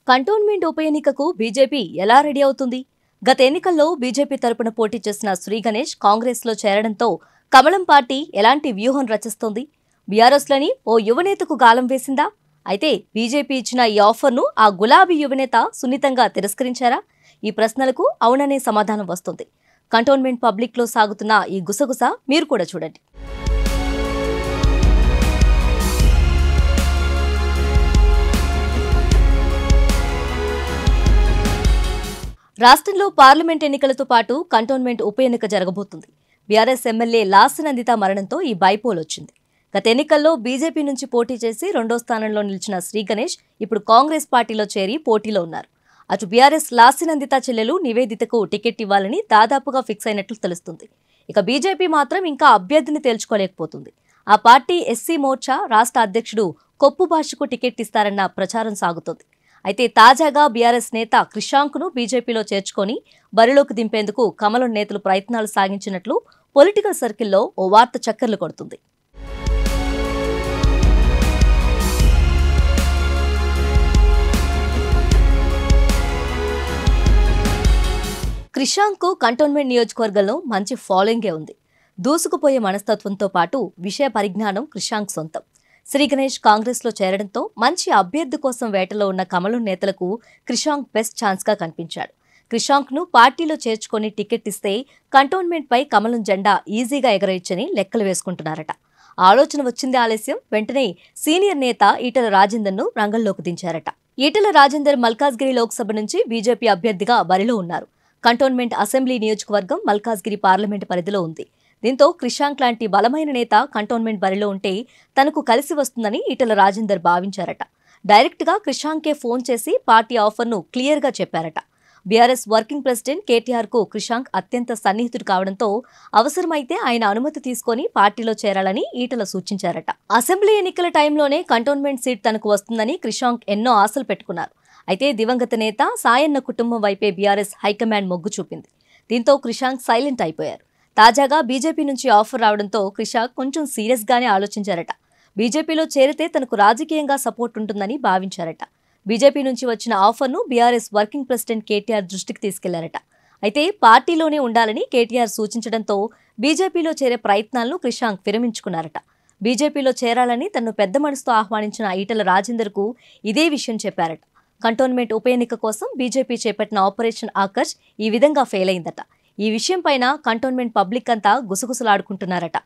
Cantonment ఉప ఎన్నికకు BJP ఎలా రెడీ అవుతుంది? గత ఎన్నికల్లో బీజేపీ తరపున పోటీ చేసిన శ్రీ గణేష్ కాంగ్రెస్లో చేరడంతో కమలం పార్టీ ఎలాంటి వ్యూహం రచిస్తోంది? బీఆర్ఎస్లోని ఓ యువనేతకు గాలం వేసిందా? అయితే బీజేపీ ఇచ్చిన ఈ ఆఫర్ను ఆ గులాబీ యువనేత సున్నితంగా తిరస్కరించారా? ఈ ప్రశ్నలకు అవుననే సమాధానం వస్తుంది. కంటోన్మెంట్ పబ్లిక్లో సాగుతున్న ఈ గుసగుస మీరు కూడా చూడండి. రాష్ట్రంలో పార్లమెంట్ ఎన్నికలతో పాటు కంటోన్మెంట్ ఉప ఎన్నిక జరగబోతుంది. బీఆర్ఎస్ ఎమ్మెల్యే లాసినందిత మరణంతో ఈ బైపోల్ వచ్చింది. గత ఎన్నికల్లో బీజేపీ నుంచి పోటీ చేసి రెండో స్థానంలో నిలిచిన శ్రీ గణేష్ ఇప్పుడు కాంగ్రెస్ పార్టీలో చేరి పోటీలో ఉన్నారు. అటు బీఆర్ఎస్ లాసినందిత చెల్లెలు నివేదితకు టికెట్ ఇవ్వాలని దాదాపుగా ఫిక్స్ అయినట్లు తెలుస్తుంది. ఇక బీజేపీ మాత్రం ఇంకా అభ్యర్థిని తేల్చుకోలేకపోతుంది. ఆ పార్టీ ఎస్సీ మోర్చా రాష్ట్ర అధ్యక్షుడు కొప్పు భాషకు టికెట్ ఇస్తారన్న ప్రచారం సాగుతోంది. అయితే తాజాగా బీఆర్ఎస్ నేత క్రిషాంక్ను బీజేపీలో చేర్చుకొని బరిలోకి దింపేందుకు కమలం నేతలు ప్రయత్నాలు సాగించినట్లు పొలిటికల్ సర్కిల్లో ఓ వార్త చక్కర్లు కొడుతుంది. క్రిషాంక్కు కంటోన్మెంట్ నియోజకవర్గంలో మంచి ఫాలోయింగే ఉంది. దూసుకుపోయే మనస్తత్వంతో పాటు విషయ పరిజ్ఞానం క్రిషాంక్ సొంతం. శ్రీ గణేష్ కాంగ్రెస్లో చేరడంతో మంచి అభ్యర్థి కోసం వేటలో ఉన్న కమలం నేతలకు క్రిషాంక్ బెస్ట్ ఛాన్స్గా కనిపించాడు. క్రిషాంక్ను పార్టీలో చేర్చుకొని టికెట్ ఇస్తే కంటోన్మెంట్పై కమలం జెండా ఈజీగా ఎగరేయొచ్చని లెక్కలు వేసుకుంటున్నారట. ఆలోచన వచ్చింది ఆలస్యం. వెంటనే సీనియర్ నేత ఈటెల రాజేందర్ను రంగంలోకి దించారట. ఈటెల రాజేందర్ మల్కాజ్గిరి లోక్సభ నుంచి బీజేపీ అభ్యర్థిగా బరిలో ఉన్నారు. కంటోన్మెంట్ అసెంబ్లీ నియోజకవర్గం మల్కాజ్గిరి పార్లమెంటు పరిధిలో ఉంది. దీంతో క్రిషాంక్ లాంటి బలమైన నేత కంటోన్మెంట్ బరిలో ఉంటే తనకు కలిసి వస్తుందని ఈటెల రాజేందర్ భావించారట. డైరెక్ట్గా క్రిషాంక్కే ఫోన్ చేసి పార్టీ ఆఫర్ను క్లియర్గా చెప్పారట. బీఆర్ఎస్ వర్కింగ్ ప్రెసిడెంట్ కేటీఆర్కు క్రిషాంక్ అత్యంత సన్నిహితుడు కావడంతో అవసరమైతే ఆయన అనుమతి తీసుకొని పార్టీలో చేరాలని ఈటెల సూచించారట. అసెంబ్లీ ఎన్నికల టైంలోనే కంటోన్మెంట్ సీట్ తనకు వస్తుందని క్రిషాంక్ ఎన్నో ఆశలు పెట్టుకున్నారు. అయితే దివంగత నేత సాయన్న కుటుంబం వైపే బీఆర్ఎస్ హైకమాండ్ మొగ్గు చూపింది. దీంతో క్రిషాంక్ సైలెంట్ అయిపోయారు. తాజాగా బీజేపీ నుంచి ఆఫర్ రావడంతో క్రిషాంక్ కొంచెం సీరియస్గానే ఆలోచించారట. బీజేపీలో చేరితే తనకు రాజకీయంగా సపోర్ట్ ఉంటుందని భావించారట. బీజేపీ నుంచి వచ్చిన ఆఫర్ను బీఆర్ఎస్ వర్కింగ్ ప్రెసిడెంట్ కేటీఆర్ దృష్టికి తీసుకెళ్లారట. అయితే పార్టీలోనే ఉండాలని కేటీఆర్ సూచించడంతో బీజేపీలో చేరే ప్రయత్నాలను క్రిషాంక్ విరమించుకున్నారట. బీజేపీలో చేరాలని తనను పెద్ద మనసుతో ఆహ్వానించిన ఈటెల రాజేందర్కు ఇదే విషయం చెప్పారట. కంటోన్మెంట్ ఉప ఎన్నిక కోసం బీజేపీ చేపట్టిన ఆపరేషన్ ఆకర్ష్ ఈ విధంగా ఫెయిల్ అయిందట. ఈ విషయంపైన కంటోన్మెంట్ పబ్లిక్ అంతా గుసగుసలాడుకుంటున్నారట.